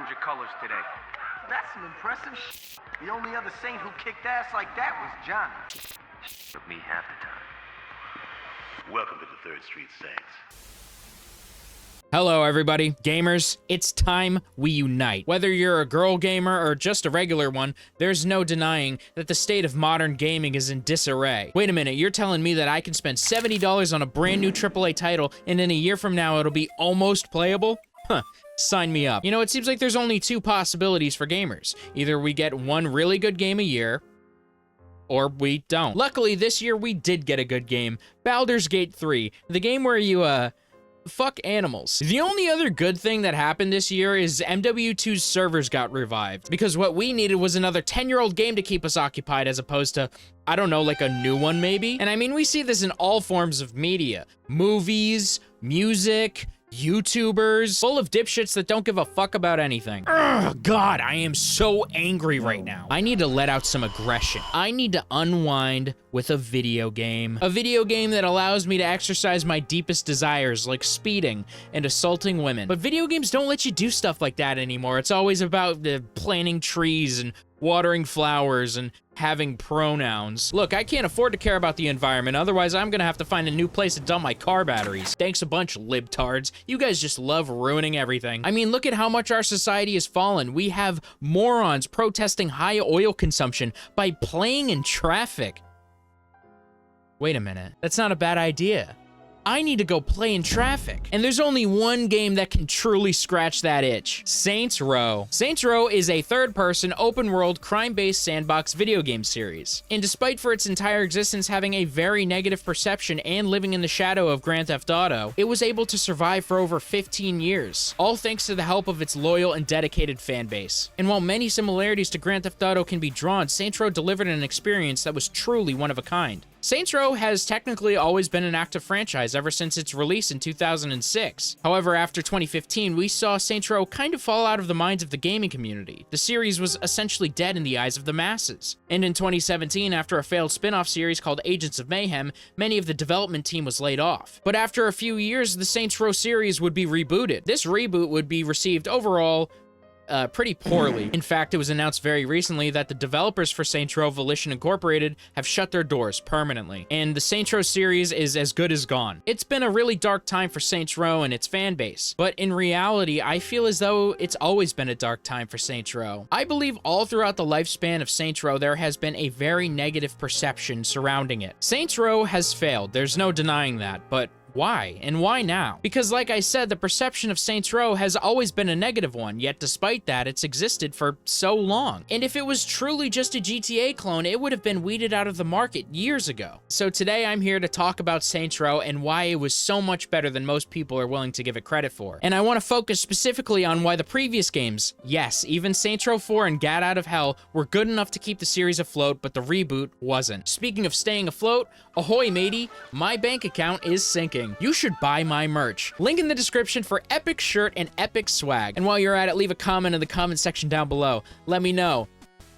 earned your colors today. That's some impressive shit. The only other Saint who kicked ass like that was Johnny. Took me half the time. Welcome to the 3rd Street Saints. Hello everybody, gamers, it's time we unite. Whether you're a girl gamer or just a regular one, there's no denying that the state of modern gaming is in disarray. Wait a minute, you're telling me that I can spend $70 on a brand new AAA title and in a year from now it'll be almost playable? Huh, sign me up. You know, it seems like there's only two possibilities for gamers. Either we get one really good game a year, or we don't. Luckily, this year we did get a good game, Baldur's Gate 3, the game where you, fuck animals. The only other good thing that happened this year is MW2's servers got revived, because what we needed was another 10-year-old game to keep us occupied as opposed to, I don't know, like a new one maybe? And I mean, we see this in all forms of media. Movies, music, YouTubers, full of dipshits that don't give a fuck about anything. Ugh, God, I am so angry right now. I need to let out some aggression. I need to unwind with a video game. A video game that allows me to exercise my deepest desires, like speeding and assaulting women. But video games don't let you do stuff like that anymore. It's always about planting trees and watering flowers and having pronouns. Look, I can't afford to care about the environment, otherwise I'm gonna have to find a new place to dump my car batteries. Thanks a bunch, libtards. You guys just love ruining everything. I mean, look at how much our society has fallen. We have morons protesting high oil consumption by playing in traffic. Wait a minute, that's not a bad idea. I need to go play in traffic. And there's only one game that can truly scratch that itch. Saints Row. Saints Row is a third-person, open-world, crime-based sandbox video game series. And despite for its entire existence having a very negative perception and living in the shadow of Grand Theft Auto, it was able to survive for over 15 years, all thanks to the help of its loyal and dedicated fan base. And while many similarities to Grand Theft Auto can be drawn, Saints Row delivered an experience that was truly one of a kind. Saints Row has technically always been an active franchise ever since its release in 2006. However, after 2015, we saw Saints Row kind of fall out of the minds of the gaming community. The series was essentially dead in the eyes of the masses. And in 2017, after a failed spin-off series called Agents of Mayhem, many of the development team was laid off. But after a few years, the Saints Row series would be rebooted. This reboot would be received overall pretty poorly. In fact, it was announced very recently that the developers for Saints Row Volition Incorporated have shut their doors permanently, and the Saints Row series is as good as gone. It's been a really dark time for Saints Row and its fan base, but in reality, I feel as though it's always been a dark time for Saints Row. I believe all throughout the lifespan of Saints Row, there has been a very negative perception surrounding it. Saints Row has failed, there's no denying that, but why? And why now? Because like I said, the perception of Saints Row has always been a negative one, yet despite that, it's existed for so long. And if it was truly just a GTA clone, it would have been weeded out of the market years ago. So today I'm here to talk about Saints Row and why it was so much better than most people are willing to give it credit for. And I want to focus specifically on why the previous games, yes, even Saints Row 4 and Gat Out of Hell, were good enough to keep the series afloat, but the reboot wasn't. Speaking of staying afloat, ahoy matey, my bank account is sinking. You should buy my merch. Link in the description for epic shirt and epic swag. And while you're at it, leave a comment in the comment section down below. Let me know.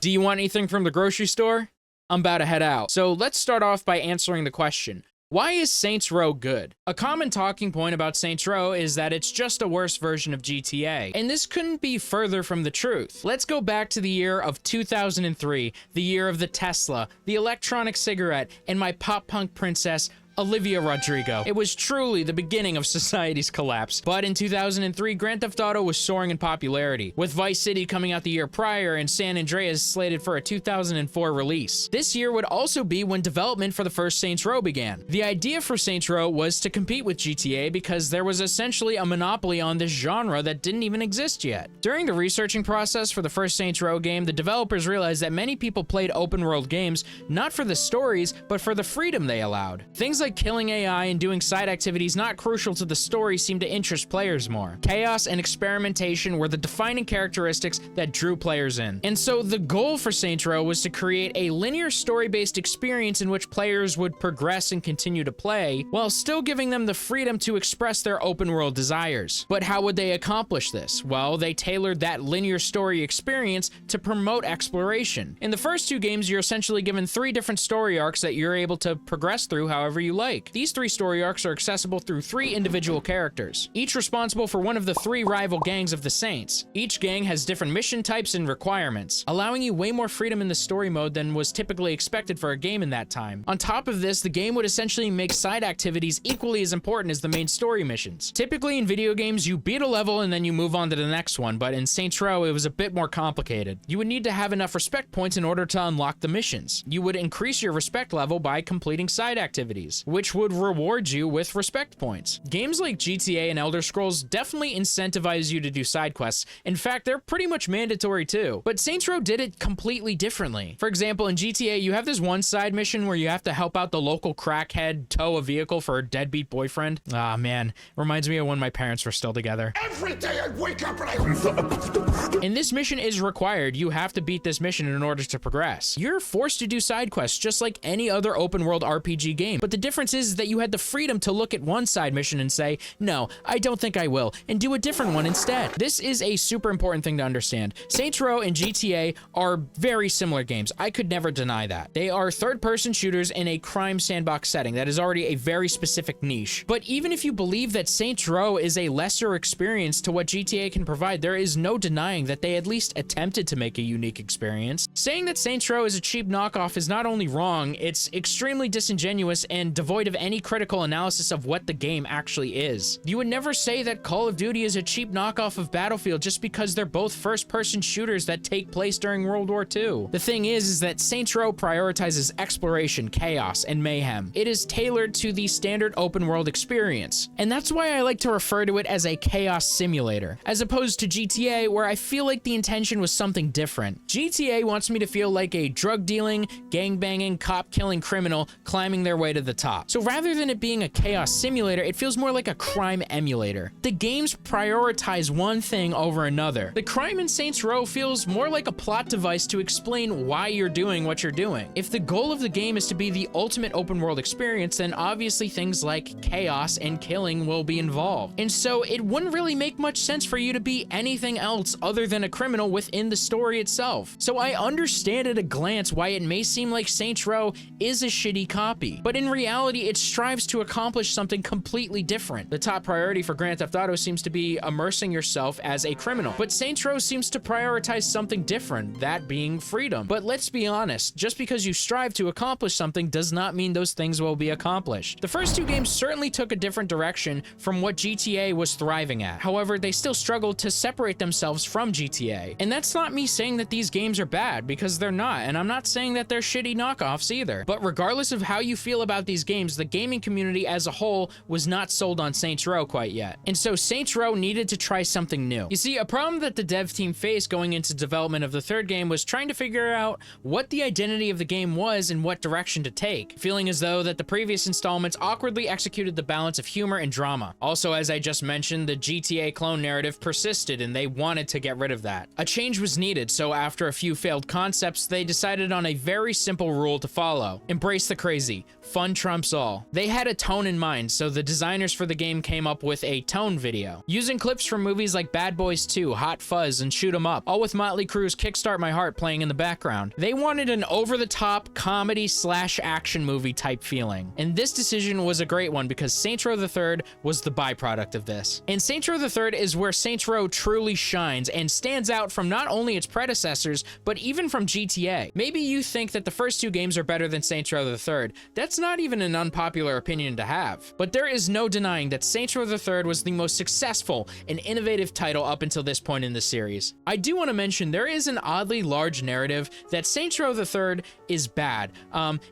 Do you want anything from the grocery store? I'm about to head out. So let's start off by answering the question. Why is Saints Row good? A common talking point about Saints Row is that it's just a worse version of GTA, and this couldn't be further from the truth. Let's go back to the year of 2003, the year of the Tesla, the electronic cigarette, and my pop-punk princess, Olivia Rodrigo. It was truly the beginning of society's collapse. But in 2003, Grand Theft Auto was soaring in popularity, with Vice City coming out the year prior and San Andreas slated for a 2004 release. This year would also be when development for the first Saints Row began. The idea for Saints Row was to compete with GTA because there was essentially a monopoly on this genre that didn't even exist yet. During the researching process for the first Saints Row game, the developers realized that many people played open world games not for the stories, but for the freedom they allowed. Things like killing AI and doing side activities not crucial to the story seemed to interest players more. Chaos and experimentation were the defining characteristics that drew players in. And so the goal for Saints Row was to create a linear story-based experience in which players would progress and continue to play, while still giving them the freedom to express their open world desires. But how would they accomplish this? Well, they tailored that linear story experience to promote exploration. In the first two games, you're essentially given 3 different story arcs that you're able to progress through however you like. These 3 story arcs are accessible through 3 individual characters, each responsible for one of the 3 rival gangs of the Saints. Each gang has different mission types and requirements, allowing you way more freedom in the story mode than was typically expected for a game in that time. On top of this, the game would essentially make side activities equally as important as the main story missions. Typically in video games, you beat a level and then you move on to the next one, but in Saints Row, it was a bit more complicated. You would need to have enough respect points in order to unlock the missions. You would increase your respect level by completing side activities, which would reward you with respect points. Games like GTA and Elder Scrolls definitely incentivize you to do side quests. In fact, they're pretty much mandatory too. But Saints Row did it completely differently. For example, in GTA, you have this one side mission where you have to help out the local crackhead tow a vehicle for her deadbeat boyfriend. Ah, man. Reminds me of when my parents were still together. Every day I wake up and I... And this mission is required. You have to beat this mission in order to progress. You're forced to do side quests just like any other open world RPG game. But the difference is that you had the freedom to look at one side mission and say, no, I don't think I will, and do a different one instead. This is a super important thing to understand. Saints Row and GTA are very similar games. I could never deny that. They are third-person shooters in a crime sandbox setting that is already a very specific niche. But even if you believe that Saints Row is a lesser experience to what GTA can provide, there is no denying that they at least attempted to make a unique experience. Saying that Saints Row is a cheap knockoff is not only wrong, it's extremely disingenuous and devoid of any critical analysis of what the game actually is. You would never say that Call of Duty is a cheap knockoff of Battlefield just because they're both first-person shooters that take place during World War II. The thing is that Saints Row prioritizes exploration, chaos, and mayhem. It is tailored to the standard open-world experience, and that's why I like to refer to it as a chaos simulator, as opposed to GTA, where I feel like the intention was something different. GTA wants me to feel like a drug-dealing, gang-banging, cop-killing criminal climbing their way to the top. So rather than it being a chaos simulator, it feels more like a crime emulator. The games prioritize one thing over another. The crime in Saints Row feels more like a plot device to explain why you're doing what you're doing. If the goal of the game is to be the ultimate open world experience, then obviously things like chaos and killing will be involved. And so it wouldn't really make much sense for you to be anything else other than a criminal within the story itself. So I understand at a glance why it may seem like Saints Row is a shitty copy, but in reality it strives to accomplish something completely different. The top priority for Grand Theft Auto seems to be immersing yourself as a criminal, but Saints Row seems to prioritize something different, that being freedom. But let's be honest, just because you strive to accomplish something does not mean those things will be accomplished. The first 2 games certainly took a different direction from what GTA was thriving at. However, they still struggled to separate themselves from GTA. And that's not me saying that these games are bad, because they're not, and I'm not saying that they're shitty knockoffs either. But regardless of how you feel about these games, the gaming community as a whole was not sold on Saints Row quite yet. And so Saints Row needed to try something new. You see, a problem that the dev team faced going into development of the 3rd game was trying to figure out what the identity of the game was and what direction to take, feeling as though that the previous installments awkwardly executed the balance of humor and drama. Also, as I just mentioned, the GTA clone narrative persisted and they wanted to get rid of that. A change was needed, so after a few failed concepts, they decided on a very simple rule to follow. Embrace the crazy. Fun trumps all. They had a tone in mind, so the designers for the game came up with a tone video, using clips from movies like Bad Boys 2, Hot Fuzz, and Shoot 'Em Up, all with Motley Crue's Kickstart My Heart playing in the background. They wanted an over-the-top comedy/action movie type feeling, and this decision was a great one because Saints Row the Third was the byproduct of this. And Saints Row the Third is where Saints Row truly shines and stands out from not only its predecessors, but even from GTA. Maybe you think that the first 2 games are better than Saints Row the Third. That's not even an unpopular opinion to have. But there is no denying that Saints Row the Third was the most successful and innovative title up until this point in the series. I do want to mention there is an oddly large narrative that Saints Row the Third is bad.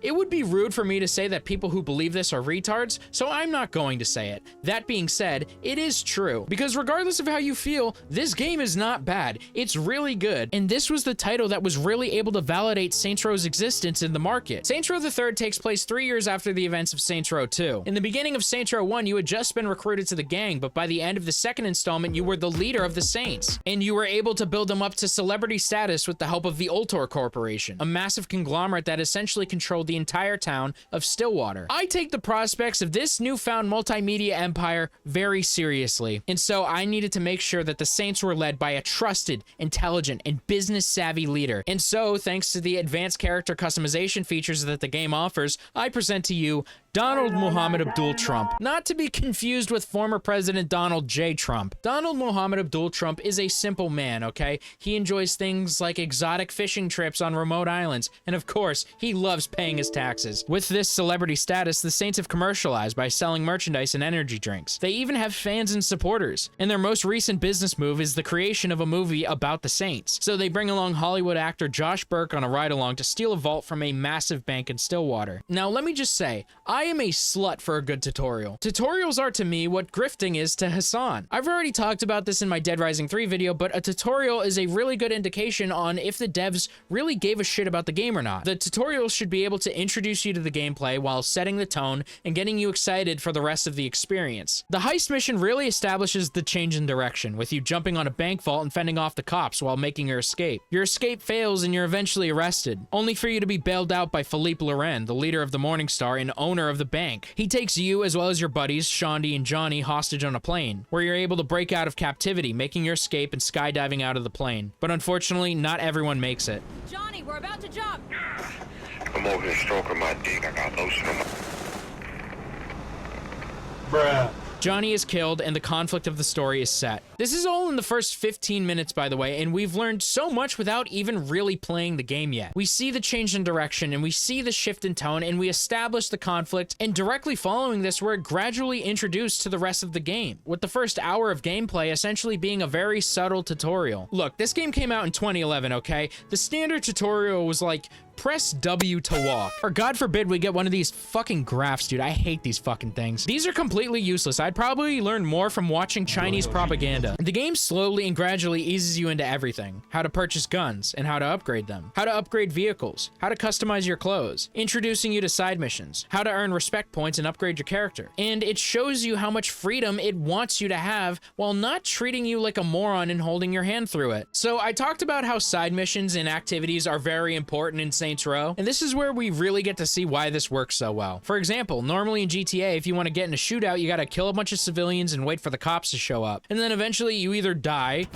It would be rude for me to say that people who believe this are retards, so I'm not going to say it. That being said, it is true, because regardless of how you feel, this game is not bad. It's really good, and this was the title that was really able to validate Saints Row's existence in the market. Saints Row the Third takes place 3 years after the events of Saints Row 2. In the beginning of Saints Row 1, you had just been recruited to the gang, but by the end of the second installment, you were the leader of the Saints, and you were able to build them up to celebrity status with the help of the Ultor Corporation, a massive conglomerate that essentially controlled the entire town of Stillwater. I take the prospects of this newfound multimedia empire very seriously, and so I needed to make sure that the Saints were led by a trusted, intelligent, and business-savvy leader. And so, thanks to the advanced character customization features that the game offers, I present to you Donald Muhammad Abdul Trump. Not to be confused with former President Donald J. Trump. Donald Muhammad Abdul Trump is a simple man, okay? He enjoys things like exotic fishing trips on remote islands, and of course, he loves paying his taxes. With this celebrity status, the Saints have commercialized by selling merchandise and energy drinks. They even have fans and supporters, and their most recent business move is the creation of a movie about the Saints. So they bring along Hollywood actor Josh Burke on a ride-along to steal a vault from a massive bank in Stillwater. Now, let me just say, I am a slut for a good tutorial. Tutorials are to me what grifting is to Hassan. I've already talked about this in my Dead Rising 3 video, but a tutorial is a really good indication on if the devs really gave a shit about the game or not. The tutorial should be able to introduce you to the gameplay while setting the tone and getting you excited for the rest of the experience. The heist mission really establishes the change in direction, with you jumping on a bank vault and fending off the cops while making your escape. Your escape fails and you're eventually arrested, only for you to be bailed out by Philippe Loren, the leader of the Morningstar and owner of the bank. He takes you, as well as your buddies, Shondi and Johnny, hostage on a plane, where you're able to break out of captivity, making your escape and skydiving out of the plane. But unfortunately, not everyone makes it. Johnny, we're about to jump. I'm over here stroking my dick. I got lotion on my... Bruh. Johnny is killed and the conflict of the story is set. This is all in the first 15 minutes, by the way, and we've learned so much without even really playing the game yet. We see the change in direction and we see the shift in tone and we establish the conflict, and directly following this, we're gradually introduced to the rest of the game, with the first hour of gameplay essentially being a very subtle tutorial. Look, this game came out in 2011, okay? The standard tutorial was like, press W to walk. Or God forbid we get one of these fucking graphs, dude. I hate these fucking things. These are completely useless. I'd probably learn more from watching Chinese propaganda. The game slowly and gradually eases you into everything. How to purchase guns and how to upgrade them. How to upgrade vehicles. How to customize your clothes. Introducing you to side missions. How to earn respect points and upgrade your character. And it shows you how much freedom it wants you to have while not treating you like a moron and holding your hand through it. So I talked about how side missions and activities are very important in Saints Row, and this is where we really get to see why this works so well. For example, normally in GTA, if you want to get in a shootout, you gotta kill a bunch of civilians and wait for the cops to show up. And then eventually you either die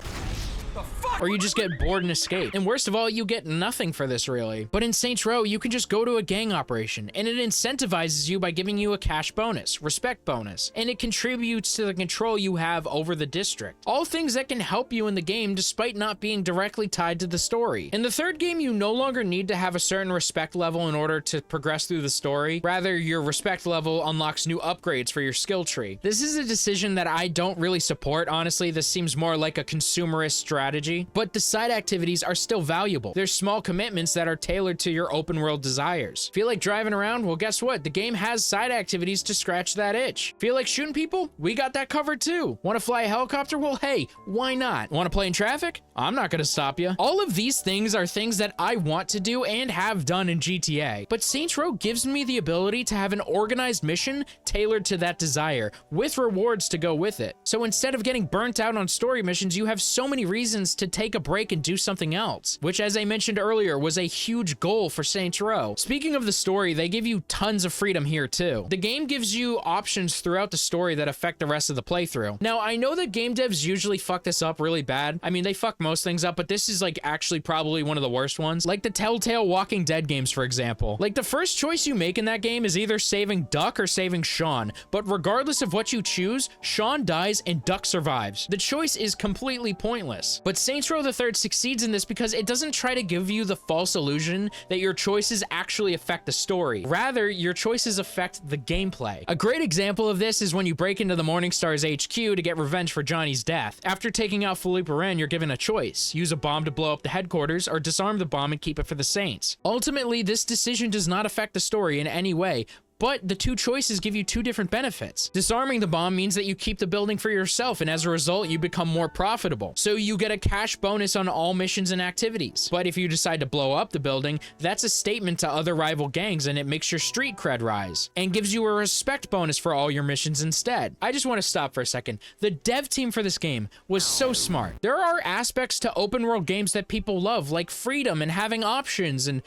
or you just get bored and escape. And worst of all, you get nothing for this, really. But in Saints Row, you can just go to a gang operation, and it incentivizes you by giving you a cash bonus, respect bonus, and it contributes to the control you have over the district. All things that can help you in the game despite not being directly tied to the story. In the third game, you no longer need to have a certain respect level in order to progress through the story. Rather, your respect level unlocks new upgrades for your skill tree. This is a decision that I don't really support, honestly. This seems more like a consumerist strategy. But the side activities are still valuable. There's small commitments that are tailored to your open world desires. Feel like driving around? Well, guess what? The game has side activities to scratch that itch. Feel like shooting people? We got that covered too. Want to fly a helicopter? Well, hey, why not? Want to play in traffic? I'm not gonna stop you. All of these things are things that I want to do and have done in GTA. But Saints Row gives me the ability to have an organized mission tailored to that desire, with rewards to go with it. So instead of getting burnt out on story missions, you have so many reasons to take a break and do something else, which, as I mentioned earlier, was a huge goal for Saints Row. Speaking of the story, they give you tons of freedom here too. The game gives you options throughout the story that affect the rest of the playthrough. Now, I know that game devs usually fuck this up really bad. I mean, they fuck most things up, but this is like actually probably one of the worst ones. Like the Telltale Walking Dead games, for example. Like the first choice you make in that game is either saving Duck or saving Sean, but regardless of what you choose, Sean dies and Duck survives. The choice is completely pointless. But Saints Row the Third succeeds in this because it doesn't try to give you the false illusion that your choices actually affect the story. Rather, your choices affect the gameplay. A great example of this is when you break into the Morningstar's HQ to get revenge for Johnny's death. After taking out Philippe Loren, you're given a choice. Use a bomb to blow up the headquarters or disarm the bomb and keep it for the Saints. Ultimately, this decision does not affect the story in any way, but the two choices give you two different benefits. Disarming the bomb means that you keep the building for yourself, and as a result, you become more profitable. So you get a cash bonus on all missions and activities. But if you decide to blow up the building, that's a statement to other rival gangs, and it makes your street cred rise, and gives you a respect bonus for all your missions instead. I just want to stop for a second. The dev team for this game was so smart. There are aspects to open world games that people love, like freedom and having options and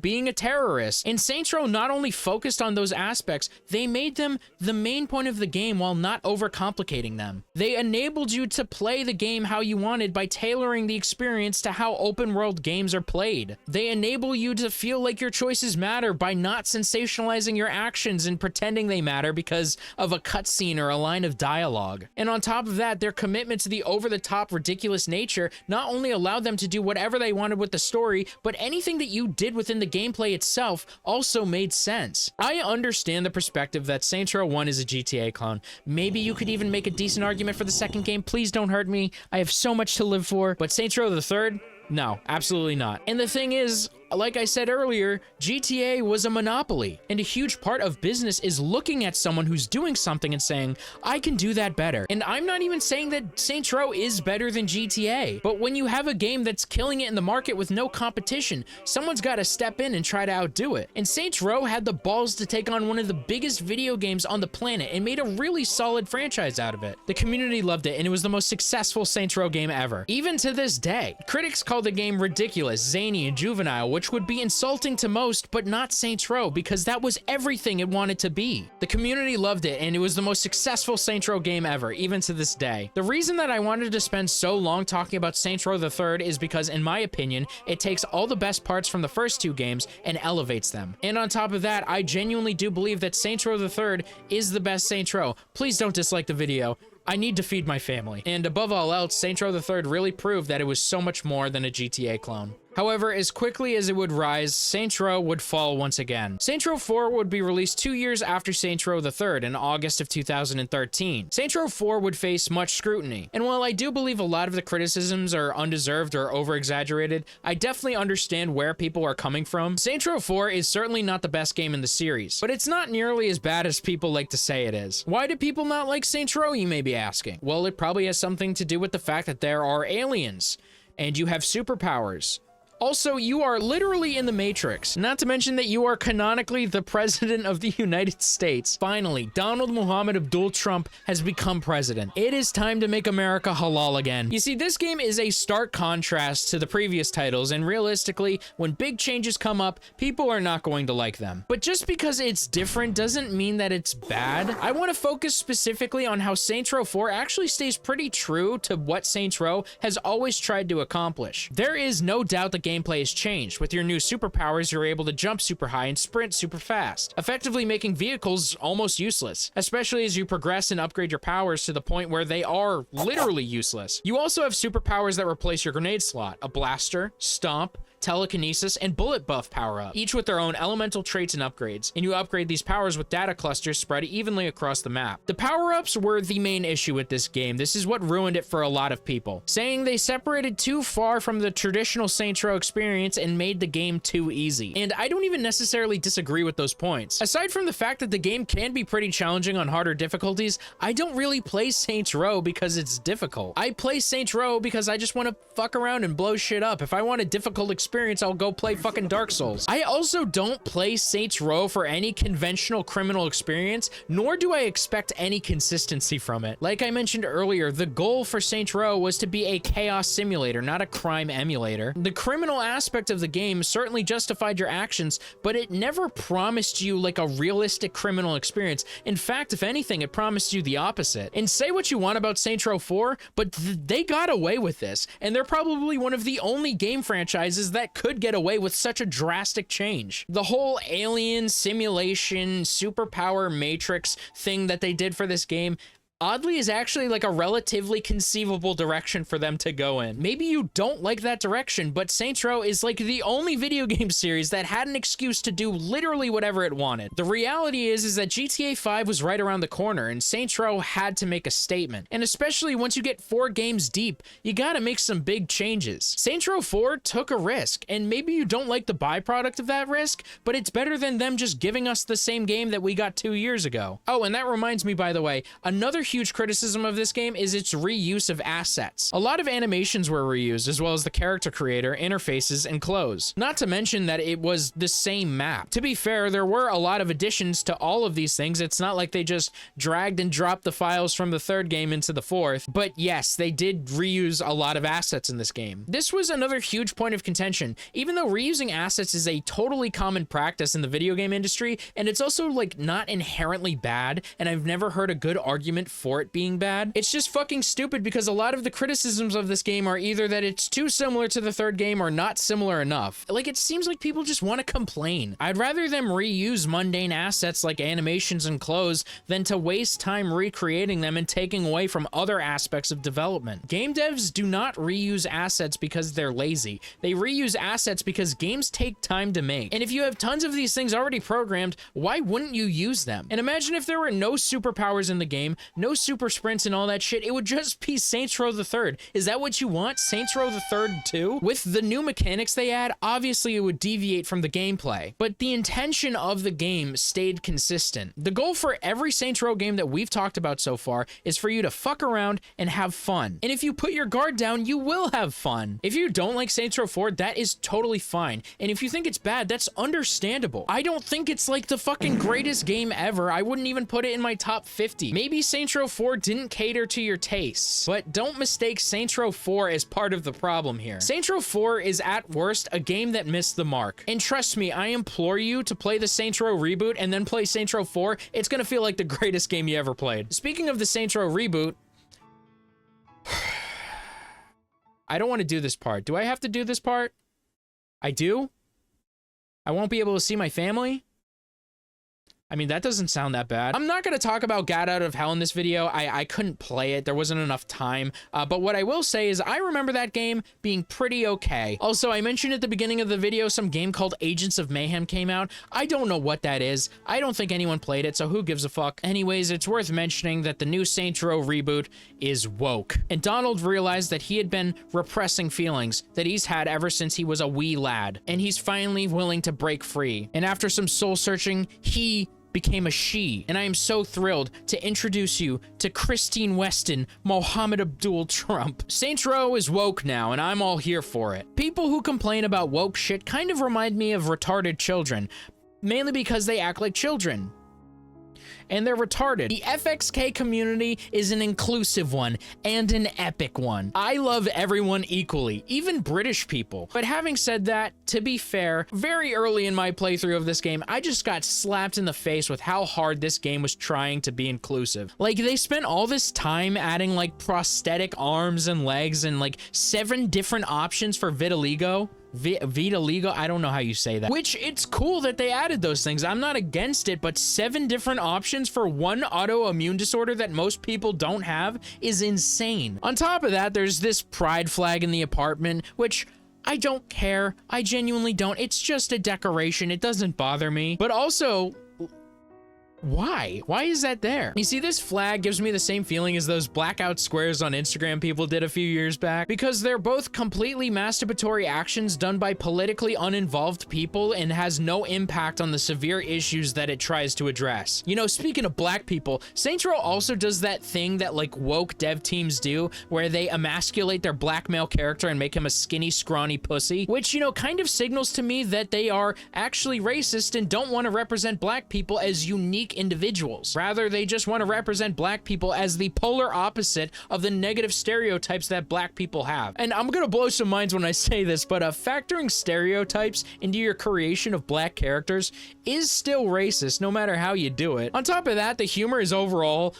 being a terrorist. And Saints Row not only focused on those aspects, they made them the main point of the game while not overcomplicating them. They enabled you to play the game how you wanted by tailoring the experience to how open world games are played. They enable you to feel like your choices matter by not sensationalizing your actions and pretending they matter because of a cutscene or a line of dialogue. And on top of that, their commitment to the over-the-top ridiculous nature not only allowed them to do whatever they wanted with the story, but anything that you did within the gameplay itself also made sense. I understand the perspective that Saints Row 1 is a GTA clone. Maybe you could even make a decent argument for the second game. Please don't hurt me. I have so much to live for. But Saints Row the Third? No, absolutely not. And the thing is, like I said earlier, GTA was a monopoly, and a huge part of business is looking at someone who's doing something and saying, I can do that better. And I'm not even saying that Saints Row is better than GTA, but when you have a game that's killing it in the market with no competition, someone's got to step in and try to outdo it. And Saints Row had the balls to take on one of the biggest video games on the planet and made a really solid franchise out of it. The community loved it, and it was the most successful Saints Row game ever. Even to this day, critics call the game ridiculous, zany, and juvenile, which would be insulting to most, but not Saints Row, because that was everything it wanted to be. The community loved it, and it was the most successful Saints Row game ever, even to this day. The reason that I wanted to spend so long talking about Saints Row the Third is because, in my opinion, it takes all the best parts from the first two games and elevates them. And on top of that, I genuinely do believe that Saints Row the Third is the best Saints Row. Please don't dislike the video. I need to feed my family. And above all else, Saints Row the Third really proved that it was so much more than a GTA clone. However, as quickly as it would rise, Saints Row would fall once again. Saints Row 4 would be released 2 years after Saints Row the Third in August of 2013. Saints Row 4 would face much scrutiny. And while I do believe a lot of the criticisms are undeserved or over-exaggerated, I definitely understand where people are coming from. Saints Row 4 is certainly not the best game in the series, but it's not nearly as bad as people like to say it is. Why do people not like Saints Row, you may be asking? Well, it probably has something to do with the fact that there are aliens, and you have superpowers. Also, you are literally in the Matrix, not to mention that you are canonically the president of the United States. Finally, Donald Muhammad Abdul Trump has become president. It is time to make America halal again. You see, this game is a stark contrast to the previous titles, and realistically, when big changes come up, people are not going to like them. But just because it's different doesn't mean that it's bad. I want to focus specifically on how Saints Row 4 actually stays pretty true to what Saints Row has always tried to accomplish. There is no doubt that gameplay has changed. With your new superpowers, you're able to jump super high and sprint super fast, effectively making vehicles almost useless, especially as you progress and upgrade your powers to the point where they are literally useless. You also have superpowers that replace your grenade slot, a blaster, stomp, telekinesis, and bullet buff power-up, each with their own elemental traits and upgrades, and you upgrade these powers with data clusters spread evenly across the map. The power-ups were the main issue with this game. This is what ruined it for a lot of people, saying they separated too far from the traditional Saints Row experience and made the game too easy. And I don't even necessarily disagree with those points. Aside from the fact that the game can be pretty challenging on harder difficulties, I don't really play Saints Row because it's difficult. I play Saints Row because I just want to fuck around and blow shit up. If I want a difficult experience, I'll go play fucking Dark Souls. I also don't play Saints Row for any conventional criminal experience, nor do I expect any consistency from it. Like I mentioned earlier, the goal for Saints Row was to be a chaos simulator, not a crime emulator. The criminal aspect of the game certainly justified your actions, but it never promised you like a realistic criminal experience. In fact, if anything, it promised you the opposite. And say what you want about Saints Row 4, but they got away with this, and they're probably one of the only game franchises that could get away with such a drastic change. The whole alien simulation superpower matrix thing that they did for this game oddly is actually like a relatively conceivable direction for them to go in. Maybe you don't like that direction, but Saints Row is like the only video game series that had an excuse to do literally whatever it wanted. The reality is that GTA 5 was right around the corner, and Saints Row had to make a statement. And especially once you get 4 games deep, you gotta make some big changes. Saints Row 4 took a risk, and maybe you don't like the byproduct of that risk, but it's better than them just giving us the same game that we got 2 years ago. Oh, and that reminds me, by the way, another huge criticism of this game is its reuse of assets. A lot of animations were reused, as well as the character creator, interfaces, and clothes. Not to mention that it was the same map. To be fair, there were a lot of additions to all of these things. It's not like they just dragged and dropped the files from the third game into the fourth, but yes, they did reuse a lot of assets in this game. This was another huge point of contention. Even though reusing assets is a totally common practice in the video game industry, and it's also like not inherently bad, and I've never heard a good argument for it being bad, it's just fucking stupid because a lot of the criticisms of this game are either that it's too similar to the third game or not similar enough. Like, it seems like people just want to complain. I'd rather them reuse mundane assets like animations and clothes than to waste time recreating them and taking away from other aspects of development. Game devs do not reuse assets because they're lazy. They reuse assets because games take time to make. And if you have tons of these things already programmed, why wouldn't you use them? And imagine if there were no superpowers in the game, no super sprints and all that shit, it would just be Saints Row the Third. Is that what you want? Saints Row the Third too? With the new mechanics they add, obviously it would deviate from the gameplay, but the intention of the game stayed consistent. The goal for every Saints Row game that we've talked about so far is for you to fuck around and have fun. And if you put your guard down, you will have fun. If you don't like Saints Row 4, that is totally fine. And if you think it's bad, that's understandable. I don't think it's like the fucking greatest game ever. I wouldn't even put it in my top 50. Maybe Saints Row 4 didn't cater to your tastes, but don't mistake Saints Row 4 as part of the problem here. Saints Row 4 is at worst a game that missed the mark. And trust me, I implore you to play the Saints Row reboot and then play Saints Row 4. It's gonna feel like the greatest game you ever played. Speaking of the Saints Row reboot, I don't want to do this part. Do I have to do this part? I do? I won't be able to see my family? I mean, that doesn't sound that bad. I'm not going to talk about Gat Out of Hell in this video. I couldn't play it. There wasn't enough time. But what I will say is I remember that game being pretty okay. Also, I mentioned at the beginning of the video some game called Agents of Mayhem came out. I don't know what that is. I don't think anyone played it, so who gives a fuck? Anyways, it's worth mentioning that the new Saints Row reboot is woke. And Donald realized that he had been repressing feelings that he's had ever since he was a wee lad. And he's finally willing to break free. And after some soul searching, he became a she, and I am so thrilled to introduce you to Christine Weston, Mohammed Abdul Trump. Saints Row is woke now, and I'm all here for it. People who complain about woke shit kind of remind me of retarded children, mainly because they act like children. And they're retarded. The FXK community is an inclusive one and an epic one. I love everyone equally, even British people. But having said that, to be fair, very early in my playthrough of this game, I just got slapped in the face with how hard this game was trying to be inclusive. Like, they spent all this time adding like prosthetic arms and legs and like 7 different options for vitiligo. Vitiligo, I don't know how you say that. Which, it's cool that they added those things. I'm not against it, but 7 different options for one autoimmune disorder that most people don't have is insane. On top of that, there's this pride flag in the apartment, which I don't care. I genuinely don't. It's just a decoration. It doesn't bother me. But also, why? Why is that there? You see, this flag gives me the same feeling as those blackout squares on Instagram people did a few years back, because they're both completely masturbatory actions done by politically uninvolved people and has no impact on the severe issues that it tries to address. You know, speaking of black people, Saints Row also does that thing that like woke dev teams do, where they emasculate their black male character and make him a skinny, scrawny pussy, which, you know, kind of signals to me that they are actually racist and don't want to represent black people as unique individuals. Rather, they just want to represent black people as the polar opposite of the negative stereotypes that black people have. And I'm gonna blow some minds when I say this, but factoring stereotypes into your creation of black characters is still racist, no matter how you do it. On top of that, the humor is overall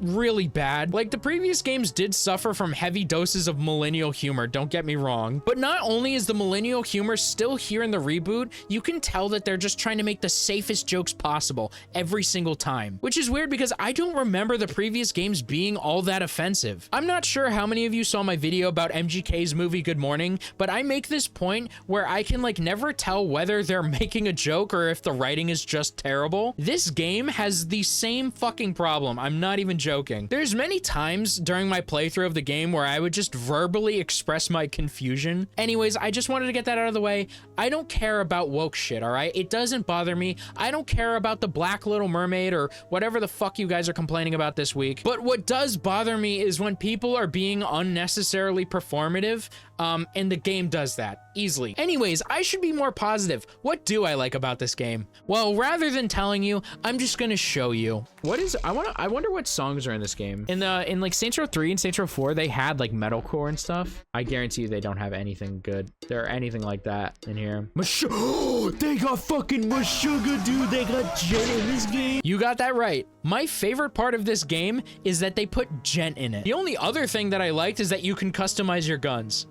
really bad. Like, the previous games did suffer from heavy doses of millennial humor, don't get me wrong. But not only is the millennial humor still here in the reboot, you can tell that they're just trying to make the safest jokes possible every single time, which is weird because I don't remember the previous games being all that offensive. I'm not sure how many of you saw my video about MGK's movie Good Morning, but I make this point where I can like never tell whether they're making a joke or if the writing is just terrible. This game has the same fucking problem. I'm not even joking. There's many times during my playthrough of the game where I would just verbally express my confusion. Anyways, I just wanted to get that out of the way. I don't care about woke shit, all right? It doesn't bother me. I don't care about the Black Little Mermaid or whatever the fuck you guys are complaining about this week. But what does bother me is when people are being unnecessarily performative, and the game does that easily. Anyways, I should be more positive. What do I like about this game? Well, rather than telling you, I'm just gonna show you. I wonder what songs are in this game. In like Saints Row 3 and Saints Row 4, they had like metalcore and stuff. I guarantee you they don't have anything good or anything like that in here. They got fucking Meshuggah, dude. They got Gent in this game. You got that right. My favorite part of this game is that they put Gent in it. The only other thing that I liked is that you can customize your guns.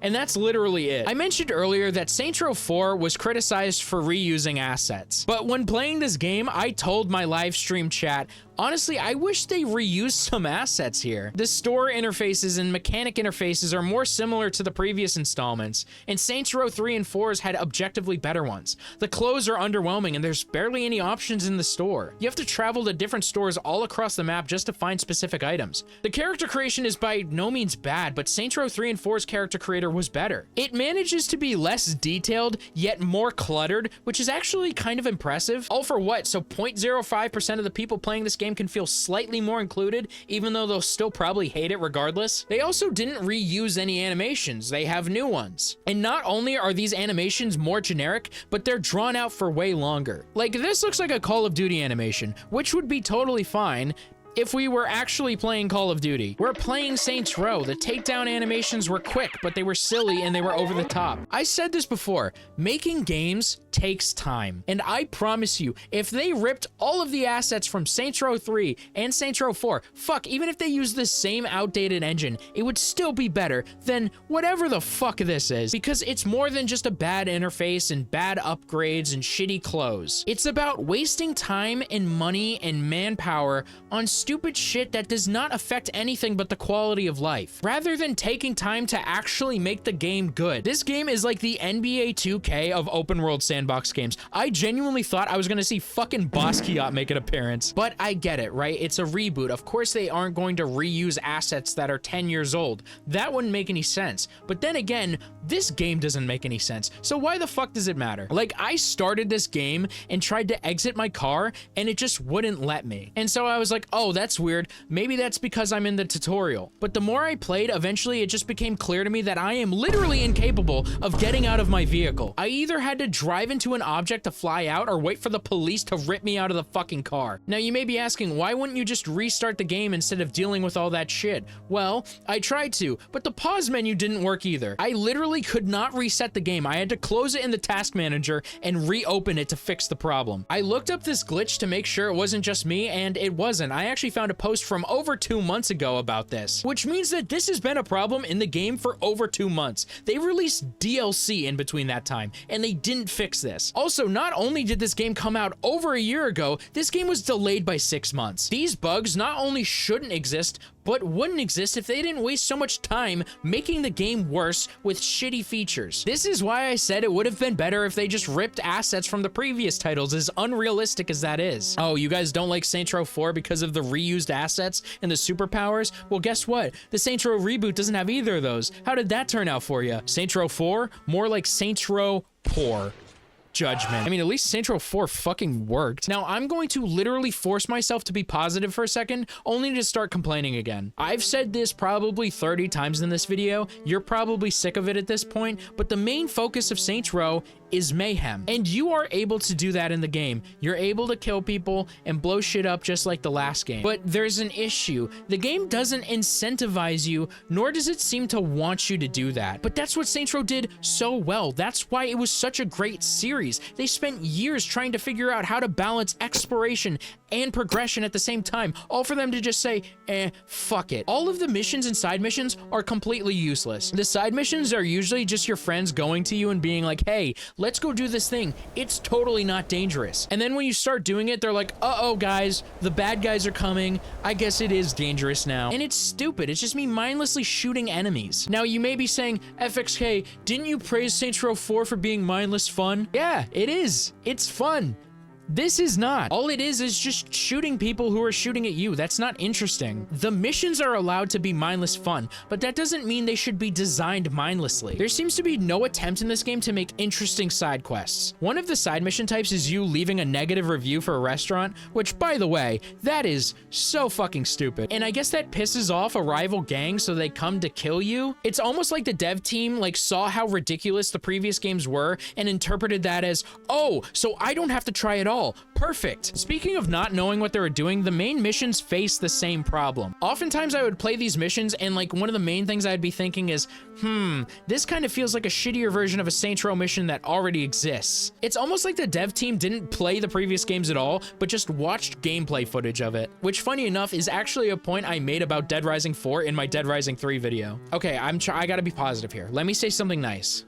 And that's literally it. I mentioned earlier that Saints Row 4 was criticized for reusing assets. But when playing this game, I told my live stream chat, honestly, I wish they reused some assets here. The store interfaces and mechanic interfaces are more similar to the previous installments, and Saints Row 3 and 4's had objectively better ones. The clothes are underwhelming and there's barely any options in the store. You have to travel to different stores all across the map just to find specific items. The character creation is by no means bad, but Saints Row 3 and 4's character creator was better. It manages to be less detailed, yet more cluttered, which is actually kind of impressive. All for what? So 0.05% of the people playing this game can feel slightly more included, even though they'll still probably hate it regardless. They also didn't reuse any animations. They have new ones. And not only are these animations more generic, but they're drawn out for way longer. Like, this looks like a Call of Duty animation, which would be totally fine if we were actually playing Call of Duty. We're playing Saints Row. The takedown animations were quick, but they were silly and they were over the top. I said this before, making games takes time. And I promise you, if they ripped all of the assets from Saints Row 3 and Saints Row 4, fuck, even if they used the same outdated engine, it would still be better than whatever the fuck this is, because it's more than just a bad interface and bad upgrades and shitty clothes. It's about wasting time and money and manpower on stupid shit that does not affect anything but the quality of life, rather than taking time to actually make the game good. This game is like the NBA 2K of open world sandbox games. I genuinely thought I was gonna see fucking Basquiat make an appearance, but I get it, right? It's a reboot. Of course they aren't going to reuse assets that are 10 years old. That wouldn't make any sense. But then again, this game doesn't make any sense. So why the fuck does it matter? Like, I started this game and tried to exit my car and it just wouldn't let me. And so I was like, oh, that's weird. Maybe that's because I'm in the tutorial. But the more I played, eventually it just became clear to me that I am literally incapable of getting out of my vehicle. I either had to drive into an object to fly out or wait for the police to rip me out of the fucking car. Now you may be asking, why wouldn't you just restart the game instead of dealing with all that shit? Well, I tried to, but the pause menu didn't work either. I literally could not reset the game. I had to close it in the task manager and reopen it to fix the problem. I looked up this glitch to make sure it wasn't just me, and it wasn't. I actually found a post from over 2 months ago about this, which means that this has been a problem in the game for over 2 months. They released DLC in between that time, and they didn't fix this. Also, not only did this game come out over a year ago, this game was delayed by 6 months. These bugs not only shouldn't exist, but wouldn't exist if they didn't waste so much time making the game worse with shitty features. This is why I said it would have been better if they just ripped assets from the previous titles, as unrealistic as that is. Oh, you guys don't like Saints Row 4 because of the reused assets and the superpowers? Well, guess what? The Saints Row reboot doesn't have either of those. How did that turn out for you? Saints Row 4? More like Saints Row Poor. Judgment. I mean, at least Saints Row 4 fucking worked. Now, I'm going to literally force myself to be positive for a second, only to start complaining again. I've said this probably 30 times in this video. You're probably sick of it at this point, but the main focus of Saints Row is mayhem. And you are able to do that in the game. You're able to kill people and blow shit up just like the last game. But there's an issue. The game doesn't incentivize you, nor does it seem to want you to do that. But that's what Saints Row did so well. That's why it was such a great series. They spent years trying to figure out how to balance exploration and progression at the same time, all for them to just say, fuck it. All of the missions and side missions are completely useless. The side missions are usually just your friends going to you and being like, hey, let's go do this thing. It's totally not dangerous. And then when you start doing it, they're like, uh-oh, guys, the bad guys are coming. I guess it is dangerous now. And it's stupid. It's just me mindlessly shooting enemies. Now, you may be saying, FXK, didn't you praise Saints Row 4 for being mindless fun? Yeah, it is. It's fun. This is not. All it is just shooting people who are shooting at you. That's not interesting. The missions are allowed to be mindless fun, but that doesn't mean they should be designed mindlessly. There seems to be no attempt in this game to make interesting side quests. One of the side mission types is you leaving a negative review for a restaurant, which, by the way, that is so fucking stupid. And I guess that pisses off a rival gang, so they come to kill you. It's almost like the dev team saw how ridiculous the previous games were and interpreted that as, oh, so I don't have to try at all. Perfect. Speaking of not knowing what they were doing, the main missions face the same problem. Oftentimes I would play these missions and one of the main things I'd be thinking is, this kind of feels like a shittier version of a Saints Row mission that already exists. It's almost like the dev team didn't play the previous games at all, but just watched gameplay footage of it, which funny enough is actually a point I made about Dead Rising 4 in my Dead Rising 3 video. Okay, I gotta be positive here. Let me say something nice.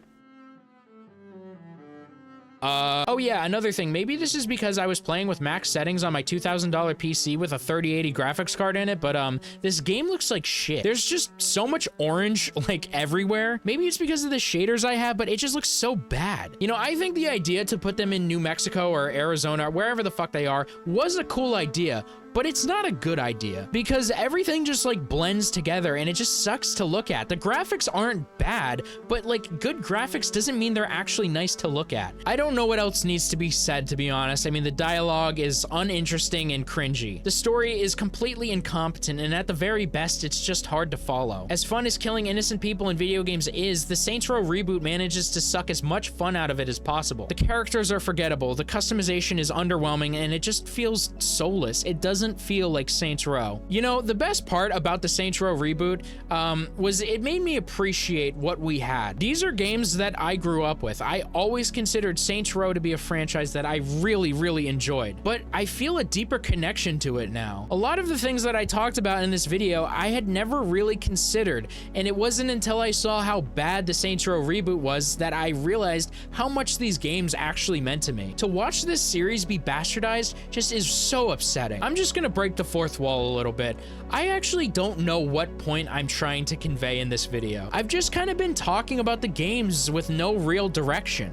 Oh yeah, another thing, maybe this is because I was playing with max settings on my $2,000 PC with a 3080 graphics card in it, but this game looks like shit. There's just so much orange everywhere. Maybe it's because of the shaders I have, but it just looks so bad. You know, I think the idea to put them in New Mexico or Arizona, or wherever the fuck they are, was a cool idea. But it's not a good idea because everything just blends together and it just sucks to look at. The graphics aren't bad, but good graphics doesn't mean they're actually nice to look at. I don't know what else needs to be said, to be honest. I mean, the dialogue is uninteresting and cringy. The story is completely incompetent, and at the very best, it's just hard to follow. As fun as killing innocent people in video games is, the Saints Row reboot manages to suck as much fun out of it as possible. The characters are forgettable, the customization is underwhelming, and it just feels soulless. It doesn't feel like Saints Row. You know, the best part about the Saints Row reboot was it made me appreciate what we had. These are games that I grew up with. I always considered Saints Row to be a franchise that I really, really enjoyed, but I feel a deeper connection to it now. A lot of the things that I talked about in this video, I had never really considered, and it wasn't until I saw how bad the Saints Row reboot was that I realized how much these games actually meant to me. To watch this series be bastardized just is so upsetting. I'm just gonna break the fourth wall a little bit. I actually don't know what point I'm trying to convey in this video. I've just kind of been talking about the games with no real direction.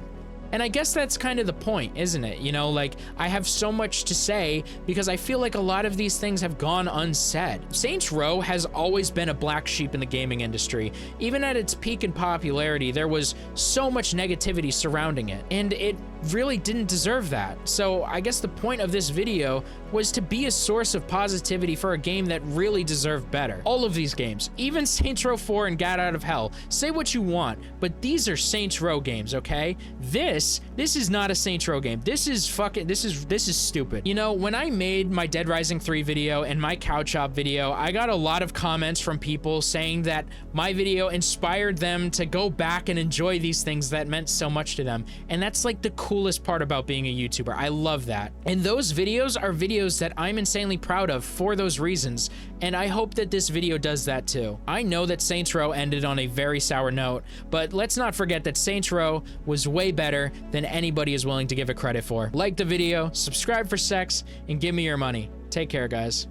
And I guess that's kind of the point, isn't it? You know, I have so much to say because I feel like a lot of these things have gone unsaid. Saints Row has always been a black sheep in the gaming industry. Even at its peak in popularity, there was so much negativity surrounding it, and it really didn't deserve that. So I guess the point of this video was to be a source of positivity for a game that really deserved better. All of these games, even Saints Row 4 and Gat Out of Hell, say what you want, but these are Saints Row games, okay? This is not a Saints Row game. This is stupid. You know, when I made my Dead Rising 3 video and my Couch Shop video, I got a lot of comments from people saying that my video inspired them to go back and enjoy these things that meant so much to them. And that's the coolest part about being a YouTuber. I love that. And those videos are videos that I'm insanely proud of for those reasons. And I hope that this video does that too. I know that Saints Row ended on a very sour note, but let's not forget that Saints Row was way better than anybody is willing to give it credit for. Like the video, subscribe for sex, and give me your money. Take care, guys.